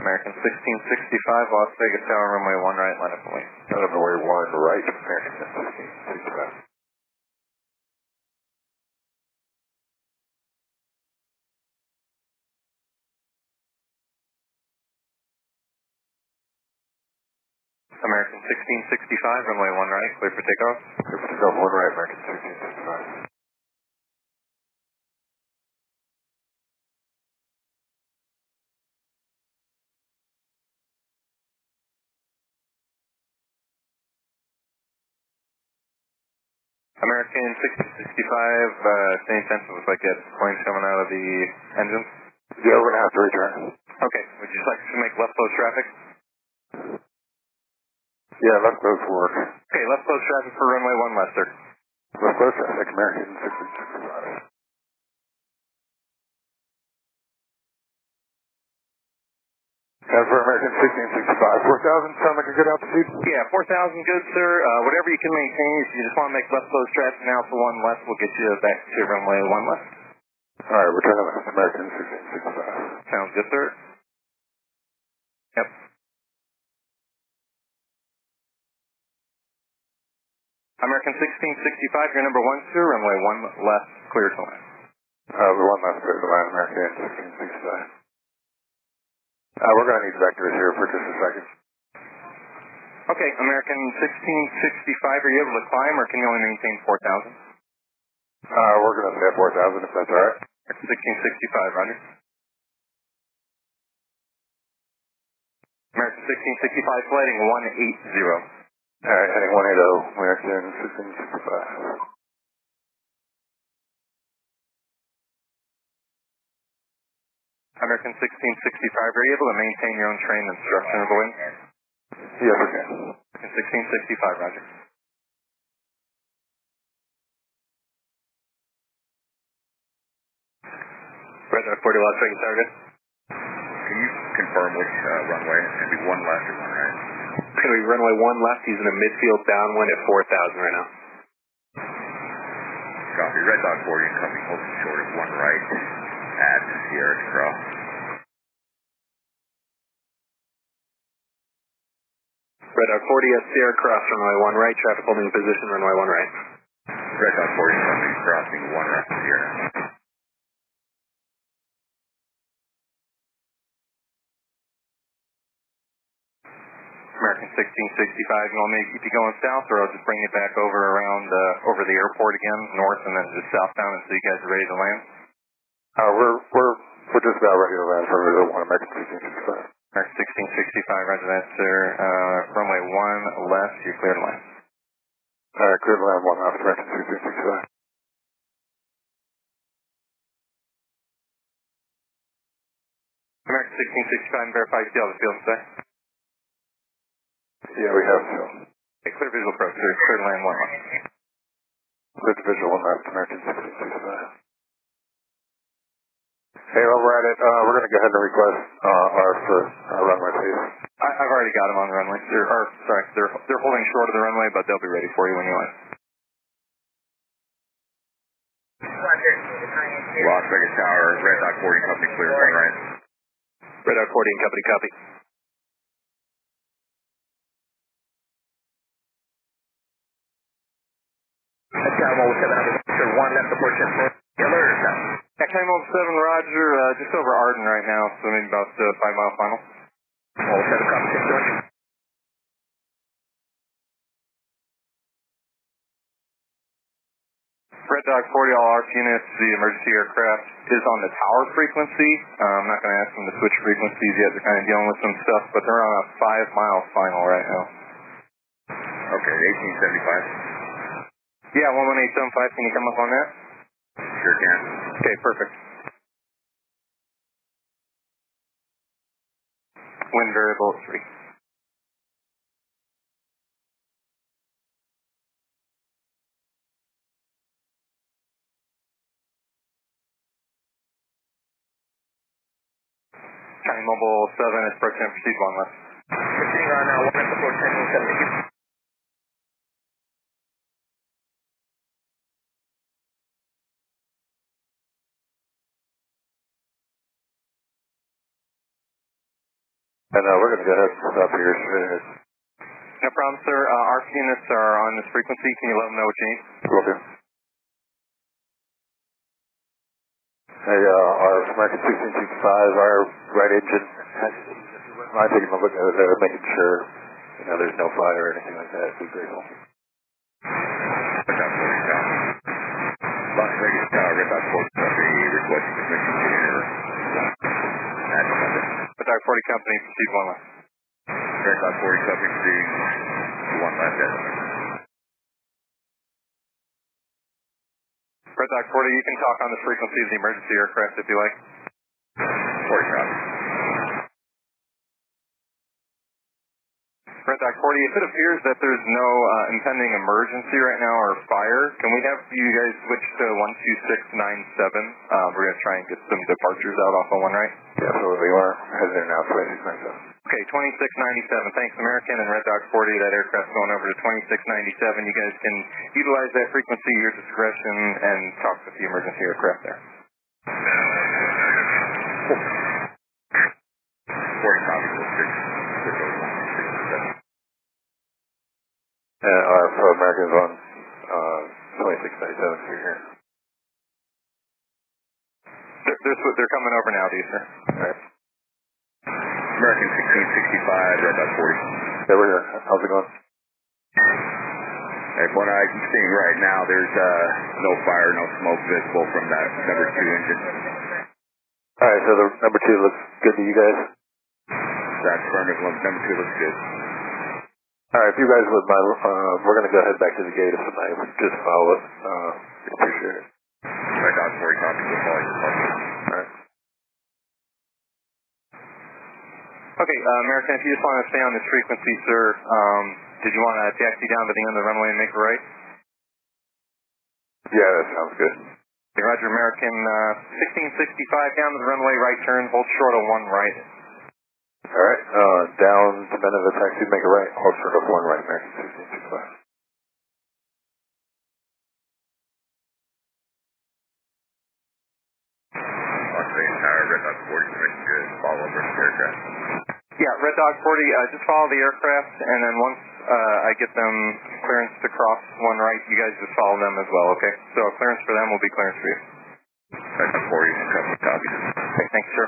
American 1665, Las Vegas Tower, runway 1 right, line up and wait. Runway 1 right, American 1665. American 1665, runway 1 right, clear for takeoff. Clear for takeoff, 1 right, American 1665. American 1665, same sense, it looks like it flames coming out of the engine. Yeah, we're going to have to return. Okay, would you like to make left close traffic? Yeah, left close work. Okay, left close traffic for runway 1 left, sir. Left close traffic, American 1665. And for American 1665, 4,000 sound like a good altitude? Yeah, 4,000 good, sir. Whatever you can maintain, if you just want to make left close traffic now for 1 left, we'll get you back to runway 1 left. Alright, we're turning left, American 1665. Sounds good, sir. Yep. American 1665, your number 1, sir. Runway 1 left, clear to land. The 1 left, clear to land, American 1665. We're going to need vectors here for just a second. Okay, American 1665, are you able to climb or can you only maintain 4,000? We're going to stay at 4,000 if that's alright. 1665, roger. American 1665, flighting 180. Alright, heading 180, American 1665. American 1665, are you able to maintain your own train instruction of the wind? Yes, we can. American 1665, roger. Red Dog 40, Las Vegas Tower, good? Can you confirm which runway? It's going to be 1 left or 1 right? It's going to be runway 1 left, using a midfield downwind at 4,000 right now. Copy. Red Dog 40 and company holding short of 1 right at Sierra Cross. Red Dog 40 at Sierra Cross, runway 1 right, traffic holding position, runway 1 right. Red Dog 40 and company crossing 1 right Sierra. American 1665, you want me to keep you going south, or I'll just bring you back over around, over the airport again, north, and then just southbound until you guys are ready to land? We're just about ready to land for American 1665. American 1665, roger that, sir. Runway 1 left, you're clear to land. Alright, clear to land 1 left, American 1665. American 1665, verify you see all the field today. Yeah, we have to. Okay, clear visual approach, sir. Clear to land 1 left. Clear to visual 1 left, American 1665. Hey, while we're at it, we're going to go ahead and request ours for runway, please. I've already got them on the runway. They're holding short of the runway, but they'll be ready for you when you land. Las Vegas Tower, Red Dog 40 and company clear 1 right. Red Dog 40 and company, copy. One left approaching Killer. Time 07, roger, just over Arden right now, so maybe about 5 mile final. Red Dog 40, all ARF units, the emergency aircraft is on the tower frequency. I'm not going to ask them to switch frequencies yet, they're kind of dealing with some stuff, but they're on a 5 mile final right now. Okay, 1875. Yeah, 11875, can you come up on that? Sure can. Okay, perfect. Wind variable 3. County Mobile 7, it's approaching, proceed 1 left. Proceeding on 1 left approach 1070. And we're going to go ahead and stop here. No problem, sir. Our units are on this frequency. Can you let them know what you need? Will do. Hey, our American 1665, our right engine, I'm taking a look at it there, making sure, there's no fire or anything like that. Be grateful. Las Vegas Tower, Red Dot 40 Company, requesting permission to enter. Red Dot 40 Company, proceed one left. Red Dot 40 Company, proceed one left. Red Dot 40, you can talk on the frequency of the emergency aircraft if you like. 40 copy. Red Dot 40, if it appears that there's no impending emergency right now or fire, can we have you guys switch to 12697? We're going to try and get some departures out off of one right. Yeah, absolutely. We're heading there now, 2697. Okay, 2697. Thanks, American and Red Dot 40. That aircraft's going over to 2697. You guys can utilize that frequency at your discretion and talk with the emergency aircraft there. 40 copy. Our Americans on 2697 here. They're coming over now, do you, sir? All right. American 1665, Red Dot 40. Yeah, we're here. How's it going? And what I'm seeing right now, there's no fire, no smoke visible from that number 2 engine. All right, so the number 2 looks good to you guys? That's affirmative. Number 2 looks good. All right, if you guys would mind, we're going to go ahead back to the gate if somebody would just follow us. Appreciate it. Red Dot 40 copy. We'll follow you. All right. Okay, American, if you just want to stay on this frequency, sir, did you want to taxi down to the end of the runway and make a right? Yeah, that sounds good. Okay, Roger, American 1665 down to the runway, right turn, hold short of one right. All right, down to the end of the taxi, make a right, hold short of one right, American 1665. Las Vegas Tower, Red Dot 40, permission good. Follow over the aircraft. Yeah, Red Dot 40, just follow the aircraft, and then once I get them clearance to cross one right, you guys just follow them as well, okay? So clearance for them will be clearance for you. Red Dot 40, copy. Okay, thanks, sir.